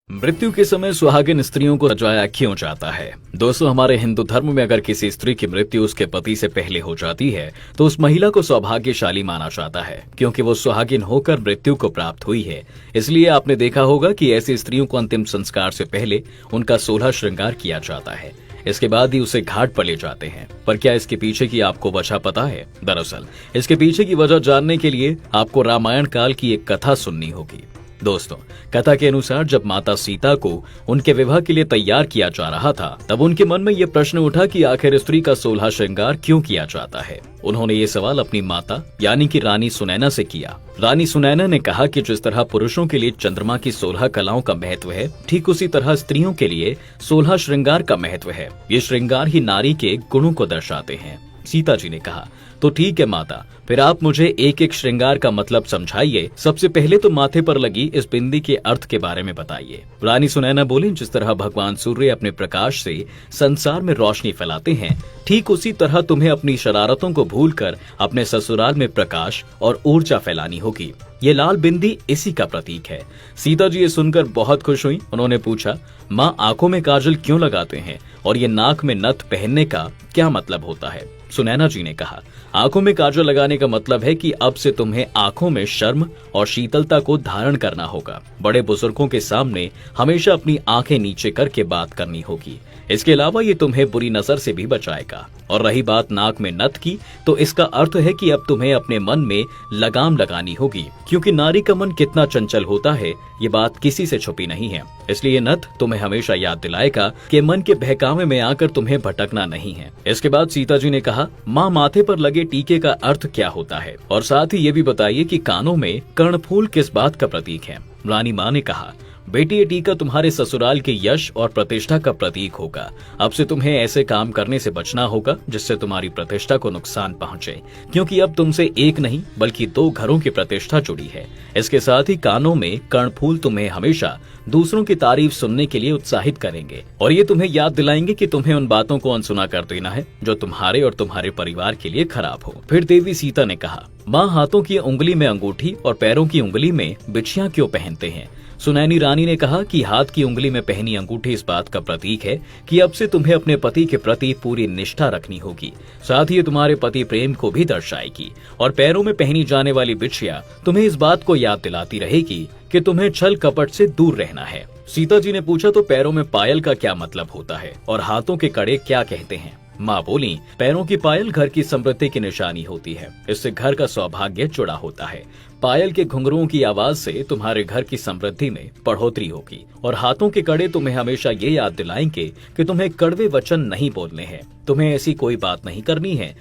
मृत्यु के समय सुहागिन स्त्रियों को सजाया क्यों जाता है? दोस्तों, हमारे हिंदू धर्म में अगर किसी स्त्री की मृत्यु उसके पति से पहले हो जाती है तो उस महिला को सौभाग्यशाली माना जाता है, क्योंकि वो सुहागिन होकर मृत्यु को प्राप्त हुई है। इसलिए आपने देखा होगा कि ऐसी स्त्रियों को अंतिम संस्कार से पहले उनका 16 श्रृंगार किया जाता है। इसके बाद ही उसे घाट पर ले जाते हैं। पर क्या इसके पीछे की आपको वजह पता है? दरअसल इसके पीछे की वजह जानने के लिए आपको रामायण काल की एक कथा सुननी होगी। दोस्तों, कथा के अनुसार जब माता सीता को उनके विवाह के लिए तैयार किया जा रहा था, तब उनके मन में यह प्रश्न उठा कि आखिर स्त्री का 16 श्रृंगार क्यों किया जाता है। उन्होंने ये सवाल अपनी माता यानी कि रानी सुनैना से किया। रानी सुनैना ने कहा कि जिस तरह पुरुषों के लिए चंद्रमा की 16 कलाओं का महत्व है, ठीक उसी तरह स्त्रियों के लिए 16 श्रृंगार का महत्व है। ये श्रृंगार ही नारी के गुणों को दर्शाते हैं। सीता जी ने कहा, तो ठीक है माता, फिर आप मुझे एक एक श्रृंगार का मतलब समझाइए। सबसे पहले तो माथे पर लगी इस बिंदी के अर्थ के बारे में बताइए। रानी सुनैना बोली, जिस तरह भगवान सूर्य अपने प्रकाश से संसार में रोशनी फैलाते हैं, ठीक उसी तरह तुम्हें अपनी शरारतों को भूलकर अपने ससुराल में प्रकाश और ऊर्जा फैलानी होगी। ये लाल बिंदी इसी का प्रतीक है। सीता जी ये सुनकर बहुत खुश हुई। उन्होंने पूछा, माँ, आंखों में काजल क्यों लगाते हैं और ये नाक में नथ पहनने का क्या मतलब होता है? सुनैना जी ने कहा, आंखों में काजल लगाने का मतलब है कि अब से तुम्हें आंखों में शर्म और शीतलता को धारण करना होगा। बड़े बुजुर्गों के सामने हमेशा अपनी आंखें नीचे करके बात करनी होगी। इसके अलावा ये तुम्हें बुरी नजर से भी बचाएगा। और रही बात नाक में नथ की, तो इसका अर्थ है कि अब तुम्हें अपने मन में लगाम लगानी होगी, क्योंकि नारी का मन कितना चंचल होता है ये बात किसी से छुपी नहीं है। इसलिए नथ तुम्हें हमेशा याद दिलाएगा कि मन के बहकावे में आकर तुम्हें भटकना नहीं है। इसके बाद सीता जी ने कहा, माँ, माथे पर लगे टीके का अर्थ क्या होता है, और साथ ही ये भी बताइए कि कानों में कर्णफूल किस बात का प्रतीक है। रानी माँ ने कहा, बेटी, ये टीका तुम्हारे ससुराल के यश और प्रतिष्ठा का प्रतीक होगा। अब से तुम्हें ऐसे काम करने से बचना होगा जिससे तुम्हारी प्रतिष्ठा को नुकसान पहुंचे, क्योंकि अब तुमसे एक नहीं बल्कि 2 घरों की प्रतिष्ठा जुड़ी है। इसके साथ ही कानों में कर्णफूल तुम्हें हमेशा दूसरों की तारीफ सुनने के लिए उत्साहित करेंगे, और ये तुम्हें याद दिलाएंगे कि तुम्हें उन बातों को अनसुना कर देना है जो तुम्हारे और तुम्हारे परिवार के लिए खराब हो। फिर देवी सीता ने कहा, माँ, हाथों की उंगली में अंगूठी और पैरों की उंगली में बिछियां क्यों पहनते हैं? सुनैनी रानी ने कहा कि हाथ की उंगली में पहनी अंगूठी इस बात का प्रतीक है कि अब से तुम्हें अपने पति के प्रति पूरी निष्ठा रखनी होगी। साथ ही तुम्हारे पति प्रेम को भी दर्शाएगी। और पैरों में पहनी जाने वाली बिछिया तुम्हें इस बात को याद दिलाती रहेगी कि तुम्हें छल कपट से दूर रहना है। सीता जी ने पूछा, तो पैरों में पायल का क्या मतलब होता है और हाथों के कड़े क्या कहते हैं? माँ बोली, पैरों की पायल घर की समृद्धि की निशानी होती है। इससे घर का सौभाग्य जुड़ा होता है। पायल के घुंघरुओं की आवाज से तुम्हारे घर की समृद्धि में बढ़ोतरी होगी। और हाथों के कड़े तुम्हें हमेशा ये याद दिलाएंगे कि तुम्हें कड़वे वचन नहीं बोलने हैं। तुम्हें ऐसी कोई बात नहीं करनी है